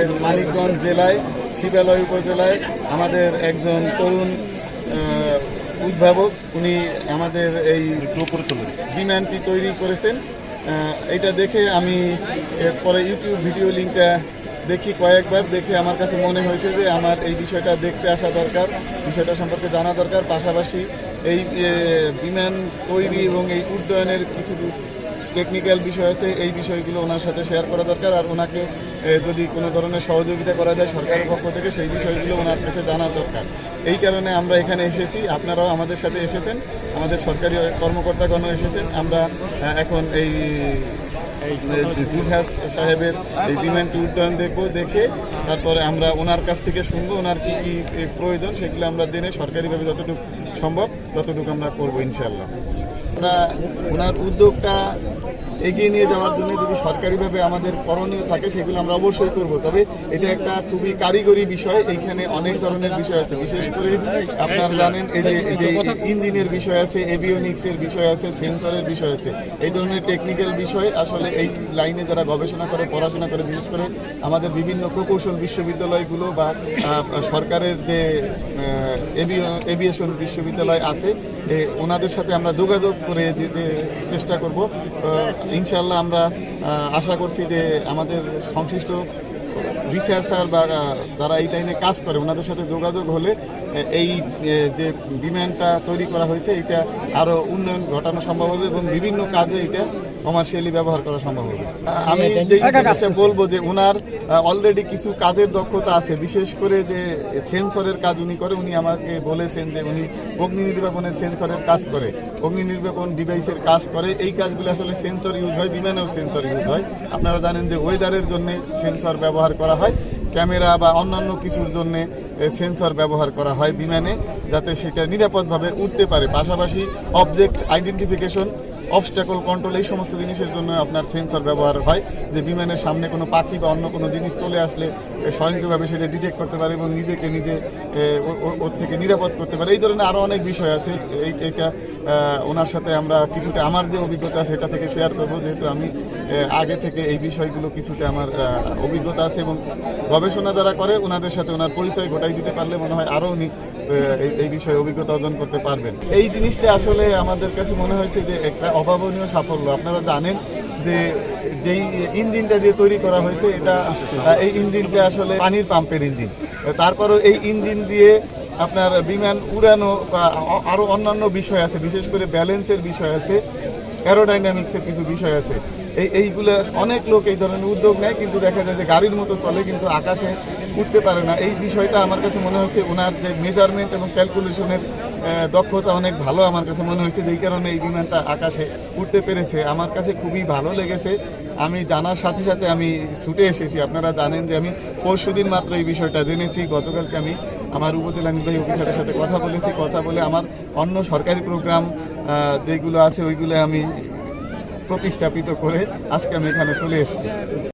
আমাদের মানিকগঞ্জ জেলায় শিবালয় উপজেলায় আমাদের একজন তরুণ উদ্ভাবক, উনি আমাদের এই বিমানটি তৈরি করেছেন। এটা দেখে আমি পরে ইউটিউব ভিডিও লিঙ্কটা দেখি, কয়েকবার দেখে আমার কাছে মনে হয়েছে যে আমার এই বিষয়টা দেখতে আসা দরকার, বিষয়টা সম্পর্কে জানা দরকার। পাশাপাশি এই বিমান তৈরি এবং এই উড্ডয়নের কিছু টেকনিক্যাল বিষয় আছে, এই বিষয়গুলো ওনার সাথে শেয়ার করা দরকার। আর ওনাকে যদি কোনো ধরনের সহযোগিতা করা যায় সরকারের পক্ষ থেকে, সেই বিষয়গুলো ওনার কাছে জানা দরকার। এই কারণে আমরা এখানে এসেছি, আপনারাও আমাদের সাথে এসেছেন, আমাদের সরকারি কর্মকর্তাগণ এসেছেন। আমরা এখন এই জুলহাস সাহেবের এই বিমানটি উড্ডয়ন দেখবো, দেখে তারপরে আমরা ওনার কাছ থেকে শুনবো ওনার কী কী প্রয়োজন, সেগুলো আমরা জেনে সরকারিভাবে যতটুকু সম্ভব ততটুকু আমরা করবো ইনশাআল্লাহ। আমরা ওনার উদ্যোগটা এগিয়ে নিয়ে যাওয়ার জন্য যদি সরকারিভাবে আমাদের করণীয় থাকে সেগুলো আমরা অবশ্যই করব। তবে এটা একটা খুবই কারিগরি বিষয়, এইখানে অনেক ধরনের বিষয় আছে। বিশেষ করে আপনারা জানেন এই যে ইঞ্জিনের বিষয় আছে, এভিওনিক্সের বিষয় আছে, সেন্সরের বিষয় আছে, এই ধরনের টেকনিক্যাল বিষয় আসলে এই লাইনে যারা গবেষণা করে, পড়াশোনা করে, বিশেষ করে আমাদের বিভিন্ন প্রকৌশল বিশ্ববিদ্যালয়গুলো বা সরকারের যে এভিয়েশন বিশ্ববিদ্যালয় আছে, ওনাদের সাথে আমরা যোগাযোগ করে দিতে চেষ্টা করব। ইনশাআল্লাহ আমরা আশা করছি যে আমাদের সংশ্লিষ্ট রিসার্চার বা যারা এই লাইনে কাজ করে ওনাদের সাথে যোগাযোগ হলে এই যে বিমানটা তৈরি করা হয়েছে এটা আরও উন্নয়ন ঘটানো সম্ভব হবে এবং বিভিন্ন কাজে এটা কমার্শিয়ালি ব্যবহার করা সম্ভব হবে। আমি যে জিনিসটা বলবো যে ওনার অলরেডি কিছু কাজের দক্ষতা আছে, বিশেষ করে যে সেন্সরের কাজ উনি করে। উনি আমাকে বলেছেন যে উনি অগ্নি নির্বাপনের সেন্সরের কাজ করে, অগ্নি নির্বাপন ডিভাইসের কাজ করে। এই কাজগুলো আসলে সেন্সর ইউজ হয়, বিমানেও সেন্সর ইউজ হয়। আপনারা জানেন যে ওয়েদারের জন্য সেন্সর ব্যবহার করা হয়, ক্যামেরা বা অন্যান্য কিছুর জন্য সেন্সর ব্যবহার করা হয় বিমানে, যাতে সেটা নিরাপদভাবে উঠতে পারে। পাশাপাশি অবজেক্ট আইডেন্টিফিকেশন, অবস্ট্যাকল কন্ট্রোল, এই সমস্ত জিনিসের জন্য আপনার সেন্সর ব্যবহার হয়, যে বিমানের সামনে কোনো পাখি বা অন্য কোনো জিনিস চলে আসলে স্বয়ংক্রিয়ভাবে সেটা ডিটেক্ট করতে পারে এবং নিজেকে নিজে ওর থেকে নিরাপদ করতে পারে। এই ধরনের আরও অনেক বিষয় আছে। এইটা ওনার সাথে আমরা কিছুটা আমার যে অভিজ্ঞতা আছে এটা থেকে শেয়ার করবো, যেহেতু আমি আগে থেকে এই বিষয়গুলো কিছুটা আমার অভিজ্ঞতা আছে এবং গবেষণা যারা করে ওনাদের সাথে ওনার পরিচয় ঘটাই দিতে পারলে মনে হয় আরও উনি এই বিষয়ে অভিজ্ঞতা অর্জন করতে পারবেন। এই জিনিসটা আসলে আমাদের কাছে মনে হয়েছে যে একটা অভাবনীয় সাফল্য। আপনারা জানেন যে যেই ইঞ্জিনটা দিয়ে তৈরি করা হয়েছে এটা এই ইঞ্জিনটা আসলে পানির পাম্পের ইঞ্জিন। তারপরও এই ইঞ্জিন দিয়ে আপনার বিমান উড়ানো বা আরও অন্যান্য বিষয় আছে, বিশেষ করে ব্যালেন্সের বিষয় আছে, অ্যারোডাইনামিক্সের কিছু বিষয় আছে। এইগুলো অনেক লোক এই ধরনের উদ্যোগ নেয়, কিন্তু দেখা যায় যে গাড়ির মতো চলে কিন্তু আকাশে উঠতে পারে না। এই বিষয়টা আমার কাছে মনে হচ্ছে ওনার যে মেজারমেন্ট এবং ক্যালকুলেশনের দক্ষতা অনেক ভালো আমার কাছে মনে হয়েছে, যেই কারণে এই বিমানটা আকাশে উঠতে পেরেছে। আমার কাছে খুবই ভালো লেগেছে। আমি জানার সাথে সাথে আমি ছুটে এসেছি। আপনারা জানেন যে আমি পরশুদিন মাত্র এই বিষয়টা জেনেছি। গতকালকে আমি আমার উপজেলা নির্বাহী অফিসারের সাথে কথা বলেছি, কথা বলে আমার অন্য সরকারি প্রোগ্রাম যেগুলো আছে ওইগুলো আমি প্রতিস্থাপিত করে আজকে আমি এখানে চলে এসেছি।